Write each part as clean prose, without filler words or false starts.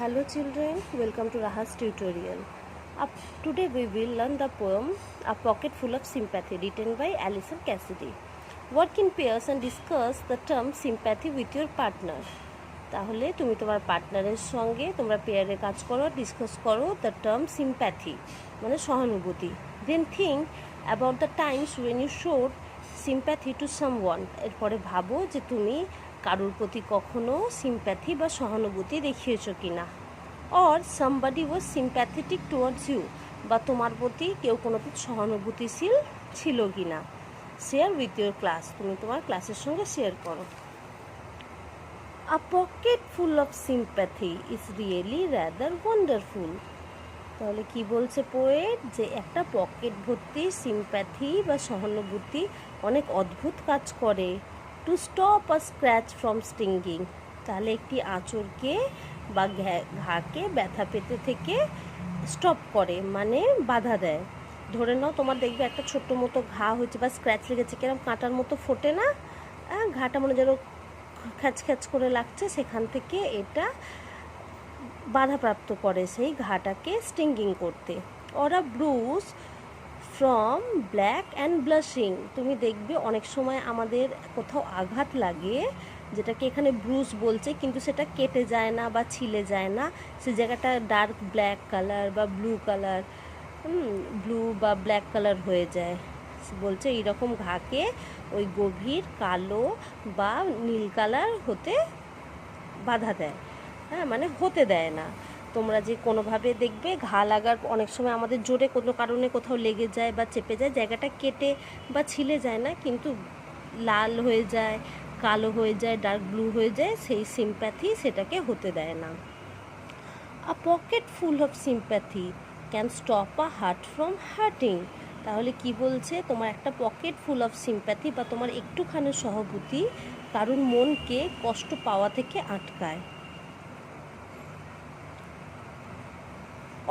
Hello children, welcome to RaHaz tutorial. Today we will learn the poem A Pocketful of Sympathy written by Alison Cassidy. Work in pairs and discuss the term sympathy with your partner. তাহলে তুমি তোমার পার্টনারের সঙ্গে তোমরা পেয়ারে কাজ করো, discuss করো the term sympathy মানে সহানুভূতি। Then think about the times when you showed sympathy to someone. এরপরে ভাবো যে তুমি কারোর প্রতি কখনো সিম্প্যাথি বা সহানুভূতি দেখিয়েছো কি না। Or somebody was sympathetic towards you, বা তোমার প্রতি কেউ কোনো সহানুভূতিশীল ছিল কি না। শেয়ার উইথ ইউর ক্লাস, তুমি তোমার ক্লাসের সঙ্গে শেয়ার করো। A pocket full of sympathy is really rather wonderful. তাহলে কি বলছে পোয়েট, যে একটা পকেট ভর্তি সিম্প্যাথি বা সহানুভূতি অনেক অদ্ভুত কাজ করে। To stop a scratch from stinging, তাহলে একটি আঁচড়কে বা ঘাকে ব্যথা পেতে থেকে স্টপ করে মানে বাধা দেয়। ধরে নাও তোমার দেখবে একটা ছোট্ট মতো ঘা হয়েছে বা স্ক্র্যাচ লেগেছে, কিরকম কাঁটার মতো ফোটে না, ঘাটা মানে যেন খ্যাচ খ্যাচ করে লাগছে, সেখান থেকে এটা বাধাপ্রাপ্ত করে সেই ঘাটাকে স্টিঙ্গিং করতে। Or a Brugge from black and blushing, তুমি দেখবে অনেক সময় আমাদের কোথাও আঘাত লাগে যেটাকে এখানে ব্রুজ বলছে, কিন্তু সেটা কেটে যায় না বা ছিলে যায় না, সে জায়গাটা ডার্ক ব্ল্যাক কালার বা ব্লু কালার ব্লু বা ব্ল্যাক কালার হয়ে যায়। বলছে এইরকম ঘাকে ওই গভীর কালো বা নীল কালার হতে বাধা দেয়, মানে হতে দেয় না। তোমরা যে কোনোভাবে দেখবে ঘা লাগার অনেক সময় আমাদের জোরে কোনো কারণে কোথাও লেগে যায় বা চেপে যায়, জায়গাটা কেটে বা ছিলে যায় না, কিন্তু লাল হয়ে যায়, কালো হয়ে যায়, ডার্ক ব্লু হয়ে যায়, সেই সিম্প্যাথি সেটাকে হতে দেয় না। A pocket full of sympathy can stop a heart from hurting, তাহলে কি বলছে, তোমার একটা পকেট ফুল অফ সিম্প্যাথি বা তোমার একটুখানি সহানুভূতি কারণ মনকে কষ্ট পাওয়া থেকে আটকায়।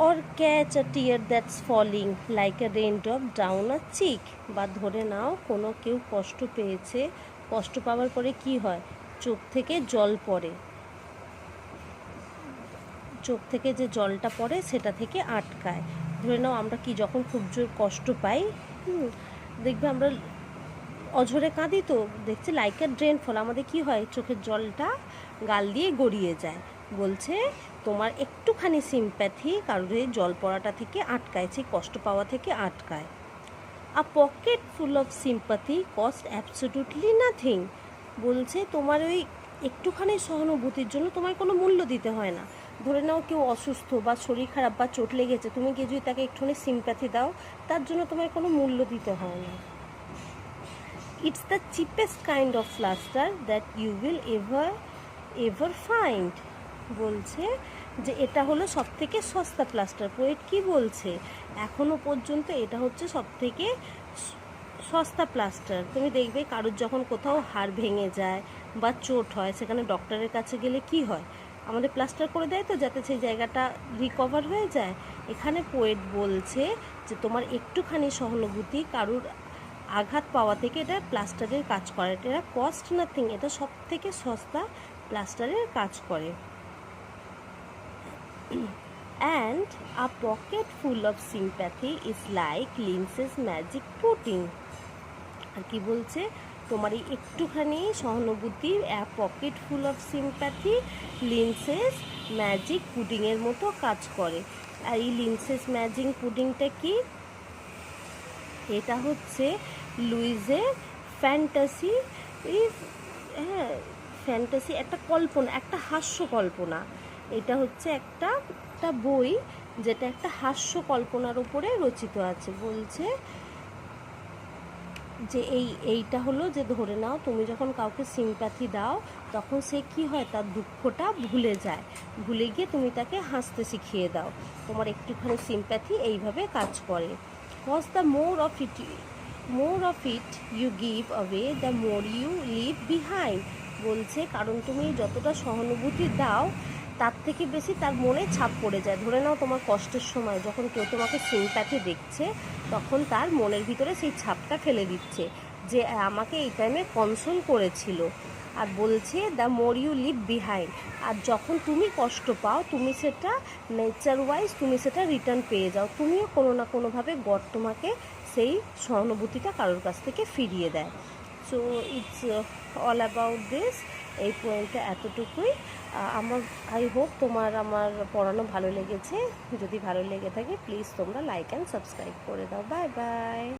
Or catch a tear that's falling like a raindrop down a cheek, বা ধরে নাও কোনো কেউ কষ্ট পেয়েছে, কষ্ট পাওয়ার পরে কি হয়, চোখ থেকে জল পড়ে, চোখ থেকে যে জলটা পড়ে সেটা থেকে আটকায়। ধরে নাও আমরা কি যখন খুব জোর কষ্ট পাই, দেখবে আমরা অঝরে কাঁদি, তো দেখছি লাইক আ ড্রেন ফল, আমাদের কি হয়, চোখের জলটা গাল দিয়ে গড়িয়ে যায়। বলছে তোমার একটুখানি সিম্প্যাথি কারোর জল পড়াটা থেকে আটকায়, সেই কষ্ট পাওয়া থেকে আটকায়। A pocket full of sympathy cost absolutely nothing, বলছে তোমার ওই একটুখানি সহানুভূতির জন্য তোমার কোনো মূল্য দিতে হয় না। ধরে নাও কেউ অসুস্থ বা শরীর খারাপ বা চোট লেগেছে, তুমি গিয়ে যদি তাকে একটুখানি সিম্প্যাথি দাও, তার জন্য তোমার কোনো মূল্য দিতে হয় না। It's the cheapest kind of plaster that you will ever find, বলছে যে এটা হলো সবথেকে সস্তা প্লাস্টার। পোয়েট কি বলছে, এখনও পর্যন্ত এটা হচ্ছে সবথেকে সস্তা প্লাস্টার। তুমি দেখবে কারোর যখন কোথাও হাড় ভেঙে যায় বা চোট হয়, সেখানে ডক্টরের কাছে গেলে কি হয়, আমাদের প্লাস্টার করে দেয় তো, যাতে সেই জায়গাটা রিকভার হয়ে যায়। এখানে পোয়েট বলছে যে তোমার একটুখানি সহানুভূতি কারোর আঘাত পাওয়া থেকে এটা প্লাস্টারের কাজ করে, এটা কস্ট নাথিং, এটা সব থেকে সস্তা প্লাস্টারের কাজ করে। And a pocket full of sympathy is like Lindsay's magic pudding, আর কি বলছে, তোমার এই একটুখানি সহানুভূতির pocket full of sympathy Lindsay's magic পুডিংয়ের মতো কাজ করে। আর এই লিন্সেস ম্যাজিক পুডিংটা কি, এটা হচ্ছে লুইজের ফ্যান্টাসি, ফ্যান্টাসি একটা কল্পনা, একটা হাস্য কল্পনা। এটা হচ্ছে একটা বই যেটা একটা হাস্য কল্পনার উপরে রচিত আছে। বলছে যে এইটা হলো যে ধরে নাও তুমি যখন কাউকে সিম্প্যাথি দাও, তখন সে কি হয়, তার দুঃখটা ভুলে যায়, ভুলে গিয়ে তুমি তাকে হাসতে শিখিয়ে দাও। তোমার একটুখানি সিম্প্যাথি এইভাবে কাজ করে। Cause the more of it you give away the more you leave behind, বলছে কারণ তুমি যতটা সহানুভূতি দাও তার থেকে বেশি তার মনে ছাপ পড়ে যায়। ধরে নাও তোমার কষ্টের সময় যখন কেউ তোমাকে সিম্প্যাথি দেখছে, তখন তার মনের ভিতরে সেই ছাপটা ফেলে দিচ্ছে যে আমাকে এই টাইমে কনসোল করেছিল। আর বলছে the more you leave behind, আর যখন তুমি কষ্ট পাও তুমি সেটা নেচার ওয়াইজ তুমি সেটা রিটার্ন পেয়ে যাও, তুমিও কোনো না কোনোভাবে গড তোমাকে সেই সহানুভূতিটা কারোর কাছ থেকে ফিরিয়ে দেয়। So it's all about this. এই পয়েন্টটা এতটুকুই। আই হোপ তোমার আমার পড়ানো ভালো লেগেছে। যদি ভালো লেগে থাকে প্লিজ তোমরা লাইক অ্যান্ড সাবস্ক্রাইব করে দাও। Bye bye.